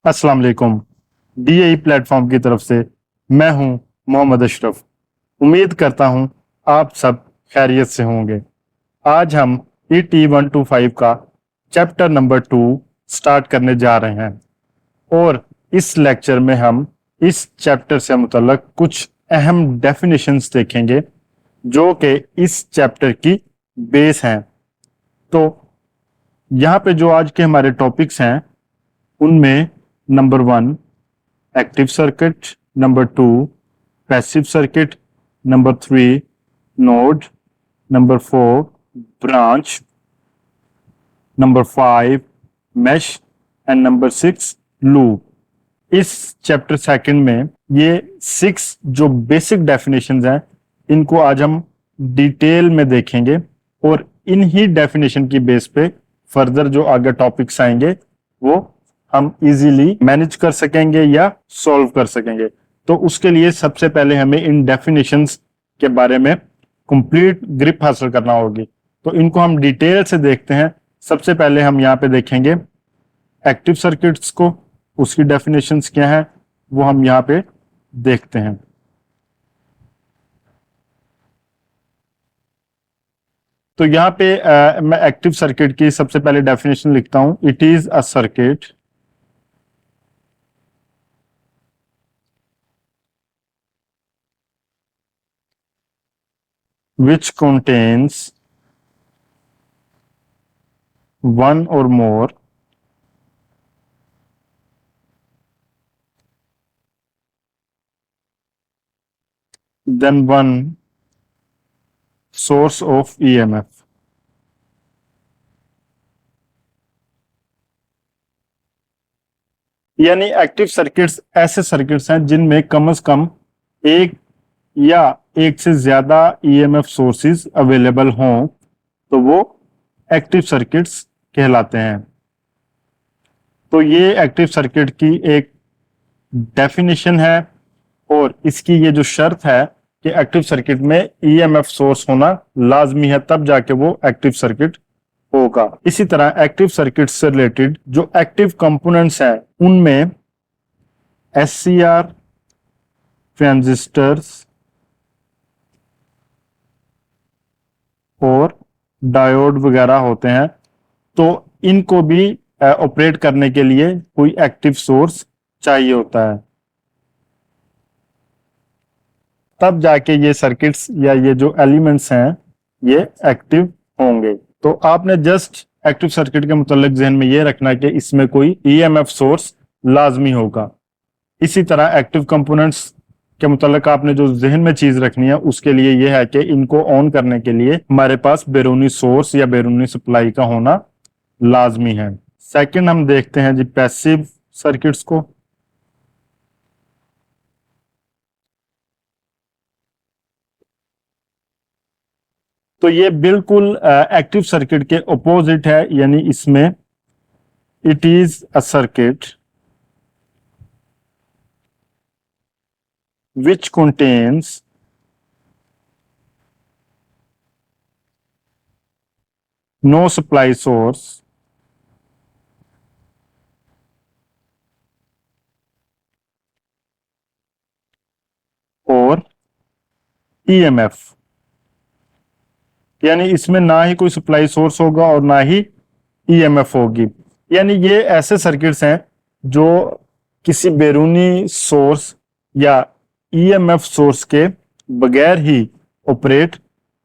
अस्सलाम वालेकुम। DAE platform की तरफ से मैं हूं मोहम्मद अशरफ। उम्मीद करता हूं आप सब खैरियत से होंगे। आज हम ET125 का चैप्टर नंबर 2 स्टार्ट करने जा रहे हैं और इस लेक्चर में हम इस चैप्टर से मुतल्लक कुछ अहम डेफिनेशंस देखेंगे जो कि इस चैप्टर की बेस हैं। तो यहाँ पे जो आज के हमारे टॉपिक्स हैं उनमें number 1 active circuit, number 2 passive circuit, number 3 node, number 4 branch, number 5 mesh and number 6 loop. इस चैप्टर सेकंड में ये 6 जो बेसिक डेफिनेशंस हैं इनको आज हम डिटेल में देखेंगे और इन्हीं डेफिनेशन की बेस पे फर्दर जो आगे टॉपिक्स आएंगे वो हम इजीली मैनेज कर सकेंगे या सॉल्व कर सकेंगे। तो उसके लिए सबसे पहले हमें इन डेफिनेशंस के बारे में कंप्लीट ग्रिप हासिल करना होगी। तो इनको हम डिटेल से देखते हैं। सबसे पहले हम यहाँ पे देखेंगे एक्टिव सर्किट्स को, उसकी डेफिनेशंस क्या है वो हम यहाँ पे देखते हैं। तो यहाँ पे मैं एक्टिव सर्किट की सबसे पहले डेफिनेशन लिखता हूं। It is a circuit which contains one or more than one source of EMF। यानी एक्टिव सर्किट्स ऐसे सर्किट्स हैं जिनमें कम से कम एक या एक से ज्यादा EMF सोर्सेज अवेलेबल हों तो वो एक्टिव सर्किट्स कहलाते हैं। तो ये एक्टिव सर्किट की एक डेफिनेशन है और इसकी ये जो शर्त है कि एक्टिव सर्किट में EMF सोर्स होना लाजमी है, तब जाके वो एक्टिव सर्किट होगा। इसी तरह एक्टिव सर्किट से रिलेटेड जो एक्टिव कंपोनेंट्स हैं उनमें SCR, ट्रांजिस्टर्स और डायोड वगैरह होते हैं। तो इनको भी ऑपरेट करने के लिए कोई एक्टिव सोर्स चाहिए होता है, तब जाके ये सर्किट्स या ये जो एलिमेंट्स हैं ये एक्टिव होंगे। तो आपने जस्ट एक्टिव सर्किट के मुतालिक जहन में ये रखना कि इसमें कोई EMF सोर्स लाजमी होगा। इसी तरह एक्टिव कंपोनेंट्स के मुतालिक आपने जो जहन में चीज रखनी है उसके लिए यह है कि इनको ऑन करने के लिए हमारे पास बैरूनी सोर्स या बैरूनी सप्लाई का होना लाजमी है। सेकंड हम देखते हैं जी पैसिव सर्किट्स को। तो ये बिल्कुल एक्टिव सर्किट के ऑपोजिट है, यानी इसमें it is a circuit which contains no supply source और EMF। यानी इसमें ना ही कोई सप्लाई सोर्स होगा और ना ही EMF होगी। यानी ये ऐसे सर्किट्स हैं जो किसी बैरूनी सोर्स या EMF सोर्स के बगैर ही ऑपरेट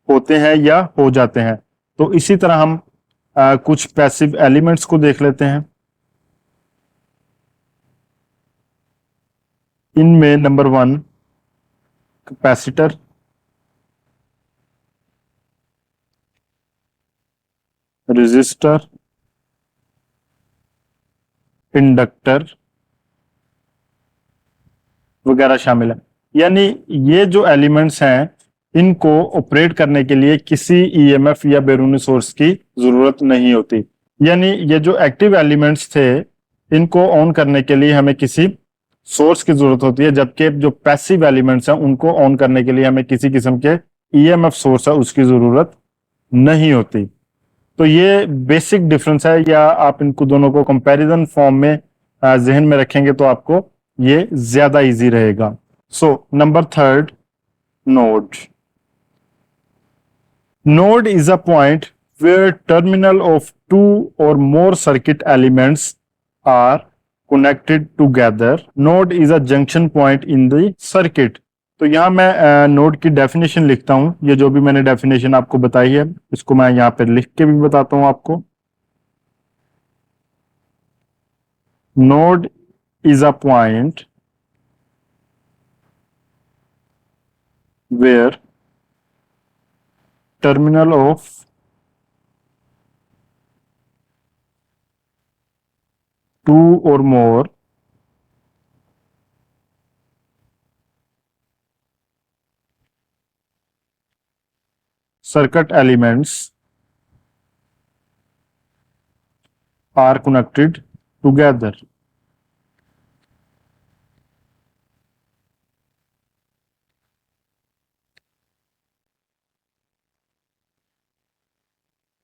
होते हैं या हो जाते हैं। तो इसी तरह हम कुछ पैसिव एलिमेंट्स को देख लेते हैं। इनमें नंबर 1 कैपेसिटर, रेजिस्टर, इंडक्टर वगैरह शामिल है। यानी ये जो एलिमेंट्स हैं इनको ऑपरेट करने के लिए किसी EMF या बैरूनी सोर्स की जरूरत नहीं होती। यानी ये जो एक्टिव एलिमेंट्स थे इनको ऑन करने के लिए हमें किसी सोर्स की जरूरत होती है, जबकि जो पैसिव एलिमेंट्स हैं उनको ऑन करने के लिए हमें किसी किस्म के EMF सोर्स है उसकी जरूरत नहीं होती। तो ये बेसिक डिफरेंस है, या आप इनको दोनों को कंपैरिजन फॉर्म में जहन में रखेंगे तो आपको ये ज्यादा इजी रहेगा। So number third, node. Node is a point where terminal of two or more circuit elements are connected together. Node is a junction point in the circuit. तो यहाँ मैं नोड की डेफिनेशन लिखता हूँ। ये जो भी मैंने डेफिनेशन आपको बताई है इसको मैं यहाँ पे लिख के भी बताता हूँ आपको। Node is a point where terminal of two or more circuit elements are connected together.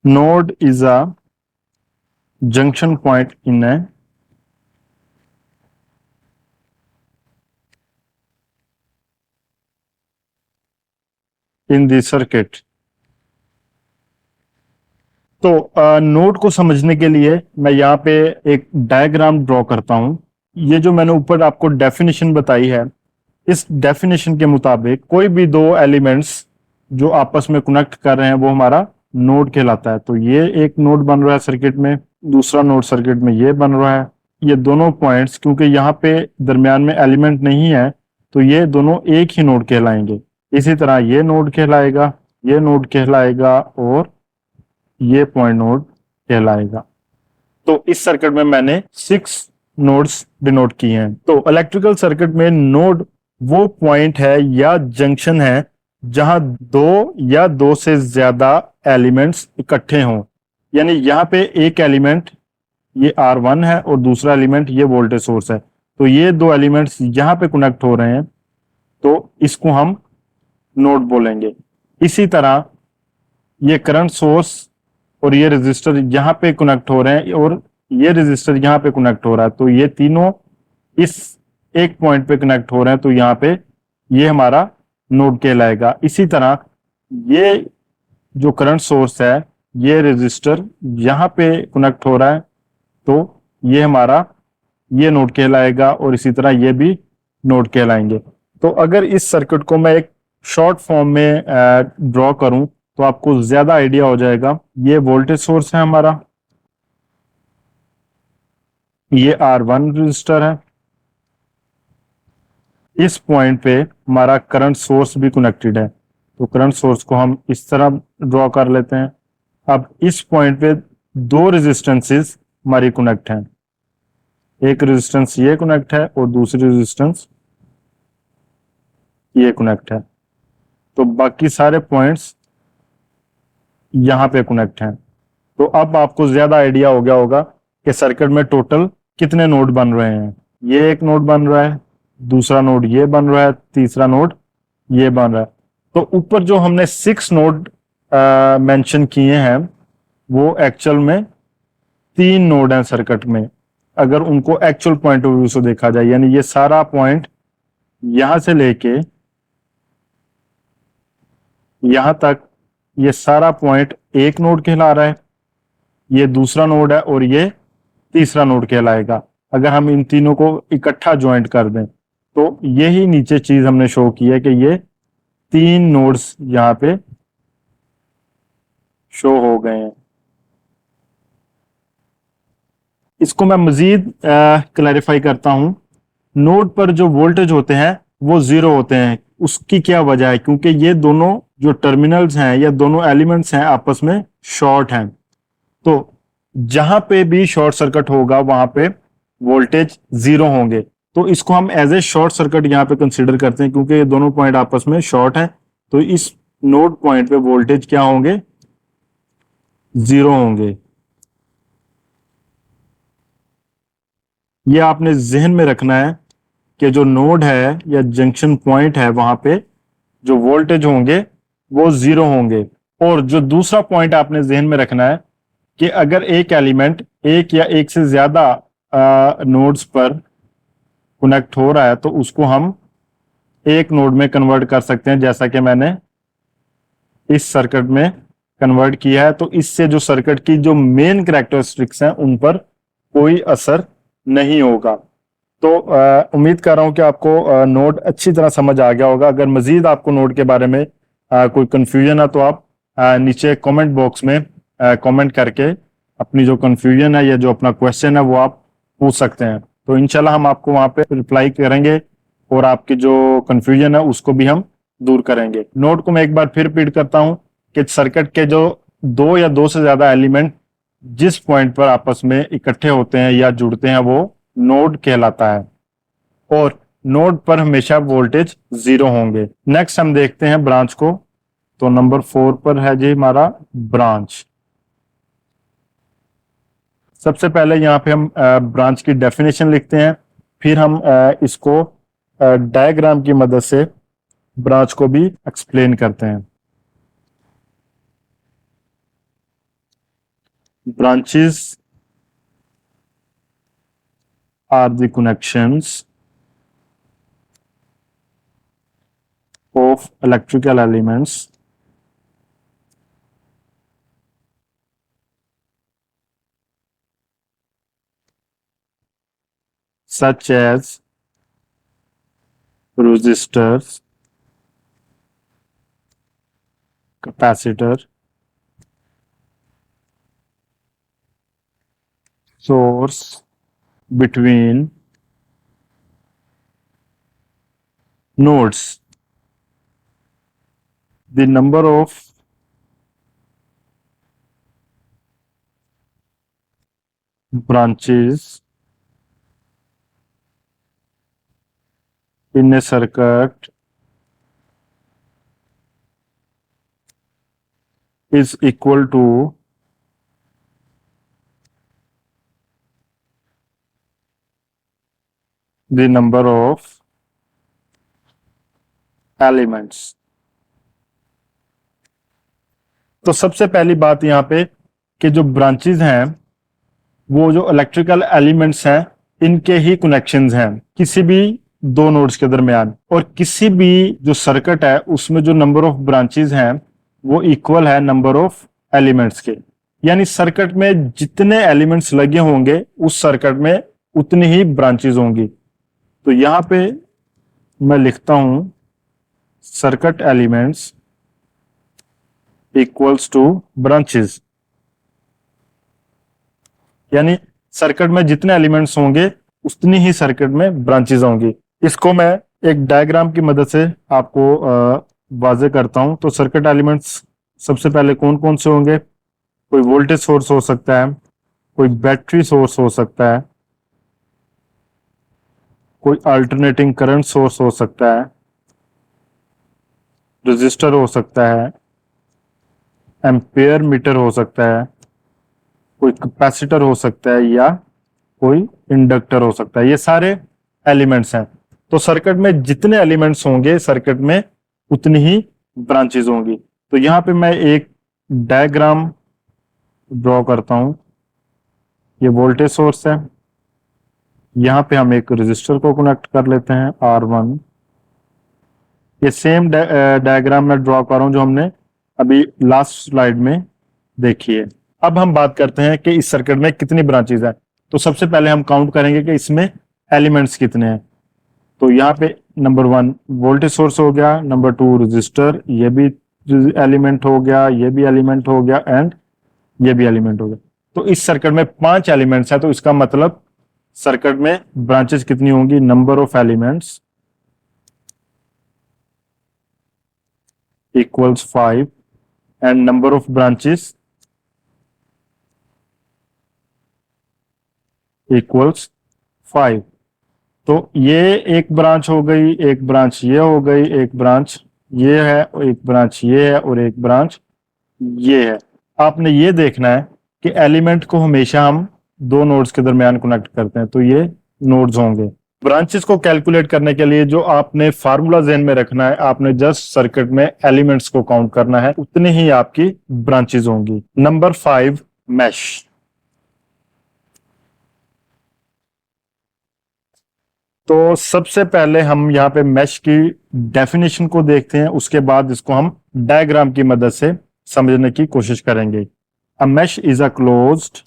Node is a junction point in the circuit. तो नोड को समझने के लिए मैं यहाँ पे एक डायग्राम ड्रॉ करता हूँ। ये जो मैंने ऊपर आपको डेफिनेशन बताई है, इस डेफिनेशन के मुताबिक कोई भी दो एलिमेंट्स जो आपस में कनेक्ट कर रहे हैं वो हमारा नोड कहलाता है। तो ये एक नोड बन रहा है सर्किट में, दूसरा नोड सर्किट में ये बन रहा है। ये दोनों पॉइंट्स क्योंकि यहाँ पे दरमियान में एलिमेंट नहीं है तो ये दोनों एक ही नोड कहलाएंगे। इसी तरह ये नोड कहलाएगा, ये नोड कहलाएगा और ये पॉइंट नोड कहलाएगा। तो इस सर्किट में मैंने 6 नोड्स डिनोट किए हैं। तो इलेक्ट्रिकल सर्किट में नोड वो पॉइंट है या जंक्शन है जहां दो या दो से ज्यादा एलिमेंट्स इकट्ठे हों। यानी यहाँ पे एक एलिमेंट ये R1 है और दूसरा एलिमेंट ये वोल्टेज सोर्स है। तो ये दो एलिमेंट्स यहाँ पे कनेक्ट हो रहे हैं तो इसको हम नोड बोलेंगे। इसी तरह ये करंट सोर्स और ये रेजिस्टर यहाँ पे कनेक्ट हो रहे हैं और ये रेजिस्टर यहाँ पे कनेक्ट हो रहा है। तो ये तीनों इस एक पॉइंट पे कनेक्ट हो रहे हैं तो यहाँ पे ये हमारा नोड कहलाएगा। इसी तरह ये जो करंट सोर्स है, ये रेजिस्टर यहाँ पे कनेक्ट हो रहा है तो ये हमारा ये नोड कहलाएगा और इसी तरह ये भी नोड कहलाएंगे। तो अगर इस सर्किट को मैं एक शॉर्ट फॉर्म में ड्रॉ करूं तो आपको ज्यादा आइडिया हो जाएगा। ये वोल्टेज सोर्स है हमारा, ये R1 रजिस्टर है, इस पॉइंट पे हमारा करंट सोर्स भी कनेक्टेड है। तो करंट सोर्स को हम इस तरह ड्रॉ कर लेते हैं। अब इस पॉइंट पे दो रेजिस्टेंसेस हमारी कनेक्ट हैं, एक रेजिस्टेंस ये कनेक्ट है और दूसरी रेजिस्टेंस ये कनेक्ट है। तो बाकी सारे पॉइंट्स यहाँ पे कनेक्ट हैं। तो अब आपको ज्यादा आइडिया हो गया होगा कि सर्किट में टोटल कितने नोड बन रहे हैं। ये एक नोड बन रहा है, दूसरा नोड ये बन रहा है, तीसरा नोड ये बन रहा है। तो ऊपर जो हमने 6 नोड मेंशन किए हैं वो एक्चुअल में 3 नोड हैं सर्किट में। अगर उनको एक्चुअल पॉइंट ऑफ व्यू से देखा जाए, यानी ये सारा पॉइंट यहां से लेके यहां तक ये सारा पॉइंट एक नोड कहला रहा है, ये दूसरा नोड है और ये तीसरा नोड कहलाएगा। अगर हम इन तीनों को इकट्ठा ज्वाइंट कर दें तो यही नीचे चीज हमने शो की है कि ये 3 नोड्स यहां पे शो हो गए हैं। इसको मैं मजीद क्लैरिफाई करता हूं। नोड पर जो वोल्टेज होते हैं वो 0 होते हैं। उसकी क्या वजह है? क्योंकि ये दोनों जो टर्मिनल्स हैं या दोनों एलिमेंट्स हैं आपस में शॉर्ट हैं। तो जहां पे भी शॉर्ट सर्किट होगा वहां पे वोल्टेज 0 होंगे। तो इसको हम एज ए शॉर्ट सर्किट यहाँ पे कंसीडर करते हैं क्योंकि ये दोनों पॉइंट आपस में शॉर्ट हैं। तो इस नोड पॉइंट पे वोल्टेज क्या होंगे? 0 होंगे। ये आपने जहन में रखना है कि जो नोड है या जंक्शन पॉइंट है वहां पे जो वोल्टेज होंगे वो 0 होंगे। और जो दूसरा पॉइंट आपने जहन में रखना है कि अगर एक एलिमेंट एक या एक से ज्यादा नोड्स पर कनेक्ट हो रहा है तो उसको हम एक नोड में कन्वर्ट कर सकते हैं, जैसा कि मैंने इस सर्किट में कन्वर्ट किया है। तो इससे जो सर्किट की जो मेन कैरेक्टरिस्टिक्स हैं उन पर कोई असर नहीं होगा। तो उम्मीद कर रहा हूं कि आपको नोड अच्छी तरह समझ आ गया होगा। अगर मजीद आपको नोड के बारे में कोई कंफ्यूजन है तो आप नीचे कमेंट बॉक्स में कमेंट करके अपनी जो कंफ्यूजन है या जो अपना क्वेश्चन है वो आप पूछ सकते हैं। तो इंशाल्लाह हम आपको वहां पे रिप्लाई करेंगे और आपकी जो कंफ्यूजन है उसको भी हम दूर करेंगे। नोड को मैं एक बार फिर रिपीट करता हूं कि सर्किट के जो दो या दो से ज्यादा एलिमेंट जिस पॉइंट पर आपस में इकट्ठे होते हैं या जुड़ते हैं वो नोड कहलाता है और नोड पर हमेशा वोल्टेज 0 होंगे। नेक्स्ट हम देखते हैं ब्रांच को। तो नंबर 4 पर है जी हमारा ब्रांच। सबसे पहले यहाँ पे हम ब्रांच की डेफिनेशन लिखते हैं, फिर हम इसको डायग्राम की मदद से ब्रांच को भी एक्सप्लेन करते हैं। Branches are the connections of electrical elements such as resistors, capacitor, source between nodes. The number of branches in a circuit is equal to the number of elements. तो सबसे पहली बात यहाँ पे कि जो ब्रांचेस हैं वो जो इलेक्ट्रिकल एलिमेंट्स हैं इनके ही कनेक्शंस हैं किसी भी दो नोड्स के दरमियान, और किसी भी जो सर्किट है उसमें जो नंबर ऑफ ब्रांचेस हैं वो इक्वल है नंबर ऑफ एलिमेंट्स के। यानी सर्किट में जितने एलिमेंट्स लगे होंगे उस सर्किट में उतनी ही ब्रांचेस होंगी। तो यहां पे मैं लिखता हूं circuit elements equals two branches, यानी सर्किट में जितने एलिमेंट्स होंगे उतनी ही सर्किट में ब्रांचेस होंगी। इसको मैं एक डायग्राम की मदद से आपको वाजे करता हूं। तो सर्किट एलिमेंट्स सबसे पहले कौन कौन से होंगे? कोई वोल्टेज सोर्स हो सकता है, कोई बैटरी सोर्स हो सकता है, कोई अल्टरनेटिंग करंट सोर्स हो सकता है, रजिस्टर हो सकता है, एम्पेयर मीटर हो सकता है, कोई कैपेसिटर हो सकता है या कोई इंडक्टर हो सकता है। ये सारे एलिमेंट्स हैं। तो सर्किट में जितने एलिमेंट्स होंगे सर्किट में उतनी ही ब्रांचेस होंगी। तो यहां पे मैं एक डायग्राम ड्रॉ करता हूं। ये वोल्टेज सोर्स है, यहां पे हम एक रजिस्टर को कनेक्ट कर लेते हैं R1। ये सेम डायग्राम में ड्रॉ कर रहा हूं जो हमने अभी लास्ट स्लाइड में देखी है। अब हम बात करते हैं कि इस सर्किट में कितनी ब्रांचेस है। तो सबसे पहले हम काउंट करेंगे कि इसमें एलिमेंट्स कितने हैं। तो यहाँ पे नंबर 1 वोल्टेज सोर्स हो गया, नंबर 2 रजिस्टर, ये भी एलिमेंट हो गया, ये भी एलिमेंट हो गया एंड ये भी एलिमेंट हो गया। तो इस सर्किट में 5 एलिमेंट्स है। तो इसका मतलब सर्किट में ब्रांचेस कितनी होंगी? Number of elements equals 5 and number of branches equals 5। तो ये एक ब्रांच हो गई, एक ब्रांच ये हो गई, एक ब्रांच ये है, एक ब्रांच ये है और एक ब्रांच ये है। आपने ये देखना है कि एलिमेंट को हमेशा हम दो नोड्स के दरमियान कनेक्ट करते हैं, तो ये नोड्स होंगे। ब्रांचेस को कैलकुलेट करने के लिए जो आपने फार्मूला ज़हन में रखना है, आपने जस्ट सर्किट में एलिमेंट्स को काउंट करना है, उतनी ही आपकी ब्रांचेस होंगी। Number 5 mesh. तो सबसे पहले हम यहाँ पे मैश की डेफिनेशन को देखते हैं, उसके बाद इसको हम डायग्राम की मदद से समझने की कोशिश करेंगे। A mesh is a closed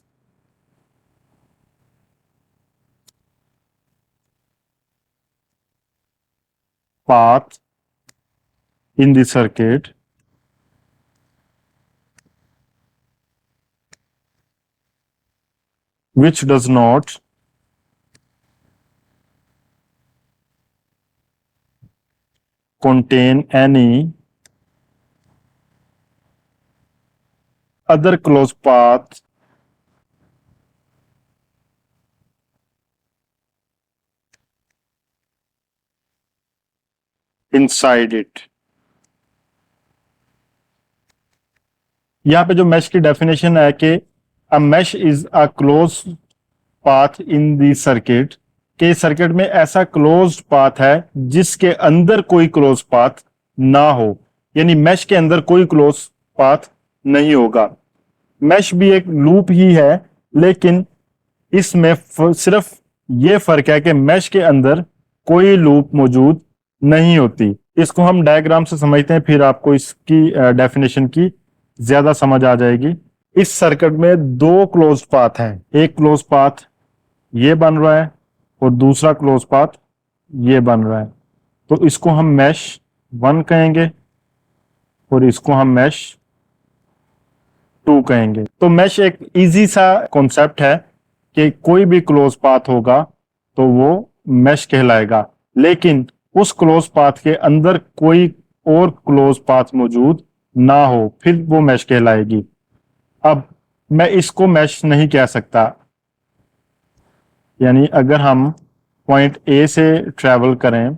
path in the circuit which does not contain any other closed path inside it। यहां पे जो मैश की डेफिनेशन है कि a mesh is a close path in the circuit, के सर्किट में ऐसा closed path है जिसके अंदर कोई क्लोज पाथ ना हो, यानी मैश के अंदर कोई क्लोज पाथ नहीं होगा। मैश भी एक लूप ही है, लेकिन इसमें सिर्फ ये फर्क है कि मैश के अंदर कोई लूप मौजूद नहीं होती। इसको हम डायग्राम से समझते हैं, फिर आपको इसकी डेफिनेशन की ज्यादा समझ आ जाएगी। इस सर्किट में दो क्लोज पाथ हैं, एक क्लोज पाथ ये बन रहा है और दूसरा क्लोज पाथ ये बन रहा है। तो इसको हम मैश 1 कहेंगे और इसको हम मैश 2 कहेंगे। तो मैश एक इजी सा कॉन्सेप्ट है कि कोई भी क्लोज पाथ होगा तो वो मैश कहलाएगा, लेकिन उस क्लोज पाथ के अंदर कोई और क्लोज पाथ मौजूद ना हो फिर वो मैश कहलाएगी। अब मैं इसको मैश नहीं कह सकता, यानी अगर हम पॉइंट ए से ट्रेवल करें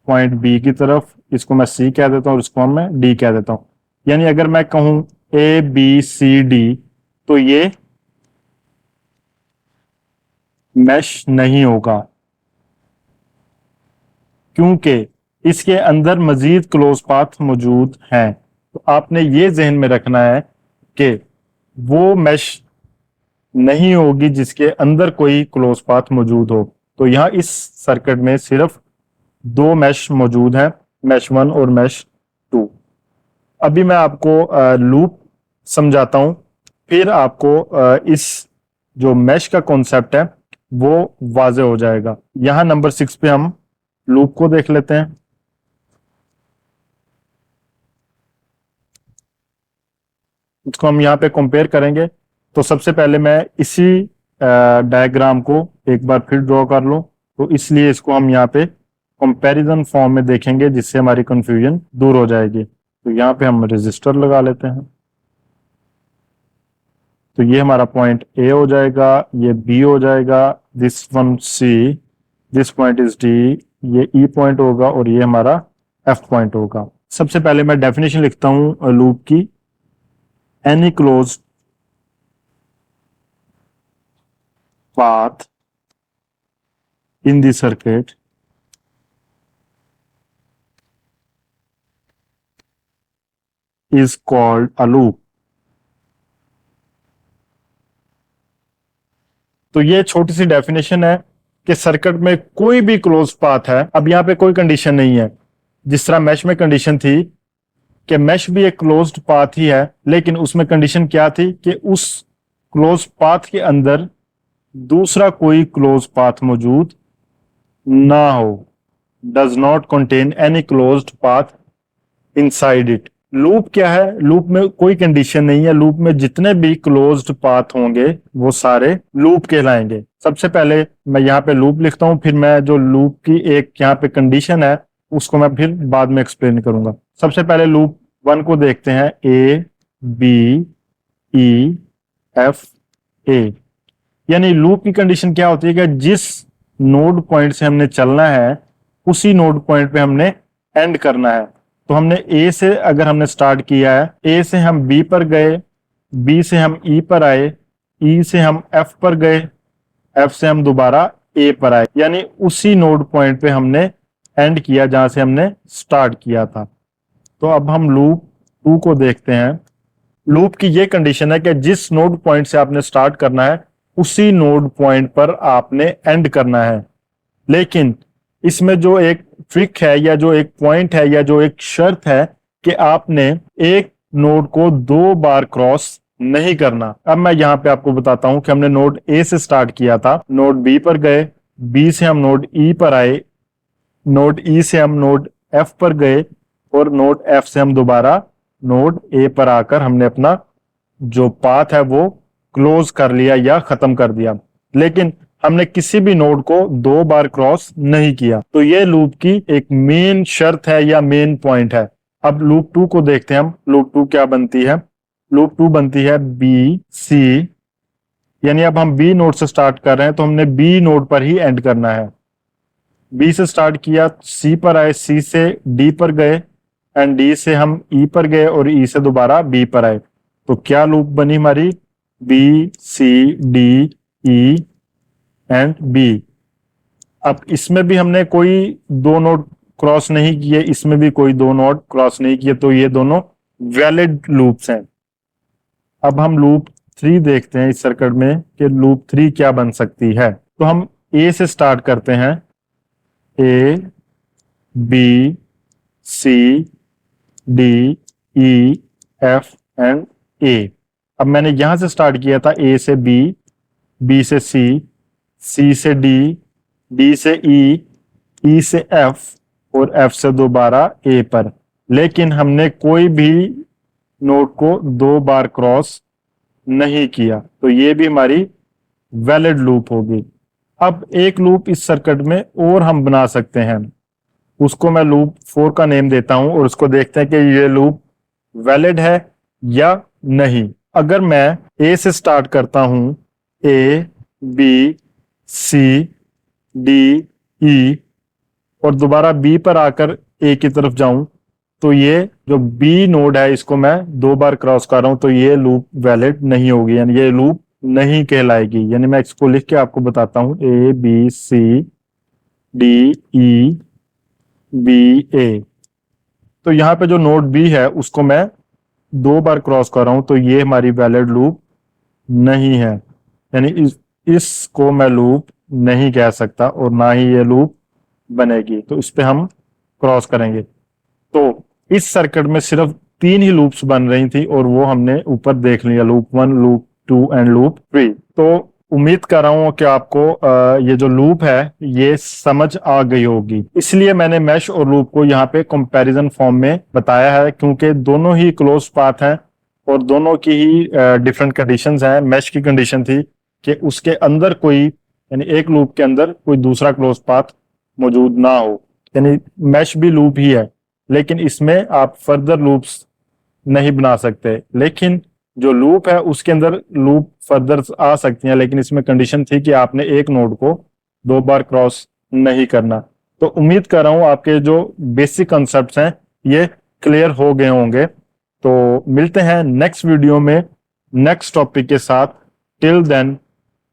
पॉइंट बी की तरफ, इसको मैं सी कह देता हूँ और इसको मैं डी कह देता हूँ, यानी अगर मैं कहूं ए बी सी डी तो ये मैश नहीं होगा, क्योंकि इसके अंदर मजीद क्लोज पाथ मौजूद हैं। तो आपने ये जहन में रखना है कि वो मैश नहीं होगी जिसके अंदर कोई क्लोज पाथ मौजूद हो। तो यहां इस सर्किट में सिर्फ दो मैश मौजूद हैं, मैश 1 और मैश 2। अभी मैं आपको लूप समझाता हूं, फिर आपको इस जो मैश का कॉन्सेप्ट है वो वाजे हो जाएगा। यहां नंबर 6 पे हम लूप को देख लेते हैं। इसको हम यहाँ पे कंपेयर करेंगे। तो सबसे पहले मैं इसी डायग्राम को एक बार फिर ड्रॉ कर लूं, तो इसलिए इसको हम यहाँ पे कंपैरिजन फॉर्म में देखेंगे जिससे हमारी कंफ्यूजन दूर हो जाएगी। तो यहाँ पे हम रजिस्टर लगा लेते हैं। तो ये हमारा पॉइंट ए हो जाएगा, ये बी हो जाएगा, this one C, this point is D, ये ई पॉइंट होगा और ये हमारा एफ पॉइंट होगा। सबसे पहले मैं डेफिनेशन लिखता हूं लूप की। Any closed path in the circuit is called a loop। तो ये छोटी सी डेफिनेशन है कि सर्किट में कोई भी क्लोज पाथ है। अब यहां पे कोई कंडीशन नहीं है, जिस तरह मैश में कंडीशन थी कि मैश भी एक क्लोज्ड पाथ ही है, लेकिन उसमें कंडीशन क्या थी कि उस क्लोज पाथ के अंदर दूसरा कोई क्लोज पाथ मौजूद ना हो, does not contain any closed path inside it. Loop क्या है? लूप में कोई कंडीशन नहीं है, लूप में जितने भी क्लोज्ड पाथ होंगे वो सारे लूप कहलाएंगे। सबसे पहले मैं यहाँ पे लूप लिखता हूं, फिर मैं जो लूप की एक यहाँ पे कंडीशन है उसको मैं फिर बाद में एक्सप्लेन करूंगा। सबसे पहले लूप 1 को देखते हैं, A B E F A, यानी लूप की कंडीशन क्या होती है कि जिस नोड पॉइंट से हमने चलना है उसी नोड पॉइंट पे हमने एंड करना है। तो हमने ए से अगर हमने स्टार्ट किया है, ए से हम बी पर गए, बी से हम ई पर आए, ई से हम एफ पर गए, एफ से हम दोबारा ए पर आए, यानी उसी नोड पॉइंट पे हमने एंड किया जहां से हमने स्टार्ट किया था। तो अब हम लूप 2 को देखते हैं। लूप की ये कंडीशन है कि जिस नोड पॉइंट से आपने स्टार्ट करना है उसी नोड पॉइंट पर आपने एंड करना है। लेकिन इसमें जो एक ट्रिक है या जो एक पॉइंट है या जो एक शर्त है कि आपने एक नोड को 2 बार क्रॉस नहीं करना। अब मैं यहाँ पे आपको बताता हूं कि हमने नोड ए से स्टार्ट किया था, नोड बी पर गए, बी से हम नोड ई पर आए, नोड ई से हम नोड एफ पर गए और नोड एफ से हम दोबारा नोड ए पर आकर हमने अपना जो पाथ है वो क्लोज कर लिया या खत्म कर दिया। लेकिन हमने किसी भी नोड को 2 बार क्रॉस नहीं किया। तो ये लूप की एक मेन शर्त है या मेन पॉइंट है। अब लूप 2 को देखते हैं हम। लूप 2 क्या बनती है? लूप 2 बनती है बी सी, यानी अब हम बी नोड से स्टार्ट कर रहे हैं तो हमने बी नोड पर ही एंड करना है। बी से स्टार्ट किया, सी पर आए, सी से डी पर गए एंड डी से हम ई पर गए और ई से दोबारा बी पर आए। तो क्या लूप बनी हमारी? B C D E and B. अब इसमें भी हमने कोई 2 नोड क्रॉस नहीं किए, इसमें भी कोई 2 नोड क्रॉस नहीं किए, तो ये दोनों वैलिड लूप्स हैं। अब हम लूप 3 देखते हैं इस सर्किट में कि लूप 3 क्या बन सकती है। तो हम ए से स्टार्ट करते हैं, A B C D E F and A. अब मैंने यहां से स्टार्ट किया था ए से बी, बी से सी, सी से डी, डी से ई, ई से एफ और एफ से दोबारा ए पर। लेकिन हमने कोई भी नोड को 2 बार क्रॉस नहीं किया, तो ये भी हमारी वैलिड लूप होगी। अब एक लूप इस सर्किट में और हम बना सकते हैं, उसको मैं लूप 4 का नेम देता हूं और उसको देखते हैं कि ये लूप वैलिड है या नहीं। अगर मैं ए से स्टार्ट करता हूं, ए बी सी डी ई और दोबारा बी पर आकर ए की तरफ जाऊं, तो ये जो बी नोड है इसको मैं 2 बार क्रॉस कर रहा हूं, तो ये लूप वैलिड नहीं होगी, यानी ये लूप नहीं कहलाएगी। यानी मैं इसको लिख के आपको बताता हूं, A B C D E B A. तो यहाँ पे जो नोड बी है उसको मैं 2 बार क्रॉस कर रहा हूं, तो ये हमारी वैलिड लूप नहीं है, यानी इसको मैं लूप नहीं कह सकता और ना ही ये लूप बनेगी। तो इस पे हम क्रॉस करेंगे। तो इस सर्किट में सिर्फ 3 ही लूप्स बन रही थी और वो हमने ऊपर देख लिया, लूप 1, लूप 2 एंड लूप 3। तो उम्मीद कर रहा हूं कि आपको ये जो लूप है ये समझ आ गई होगी। इसलिए मैंने मैश और लूप को यहाँ पे कंपैरिजन फॉर्म में बताया है, क्योंकि दोनों ही क्लोज पाथ हैं और दोनों की ही डिफरेंट कंडीशंस हैं। मैश की कंडीशन थी कि उसके अंदर कोई, यानी एक लूप के अंदर कोई दूसरा क्लोज पाथ मौजूद ना हो, यानी मैश भी लूप ही है, लेकिन इसमें आप फर्दर लूप्स नहीं बना सकते। लेकिन जो लूप है उसके अंदर लूप फर्दर आ सकती हैं, लेकिन इसमें कंडीशन थी कि आपने एक नोड को 2 बार क्रॉस नहीं करना। तो उम्मीद कर रहा हूं आपके जो बेसिक कॉन्सेप्ट्स हैं ये क्लियर हो गए होंगे। तो मिलते हैं नेक्स्ट वीडियो में नेक्स्ट टॉपिक के साथ। Till then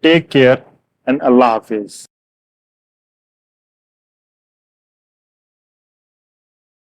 take care and अल्लाह हाफिज।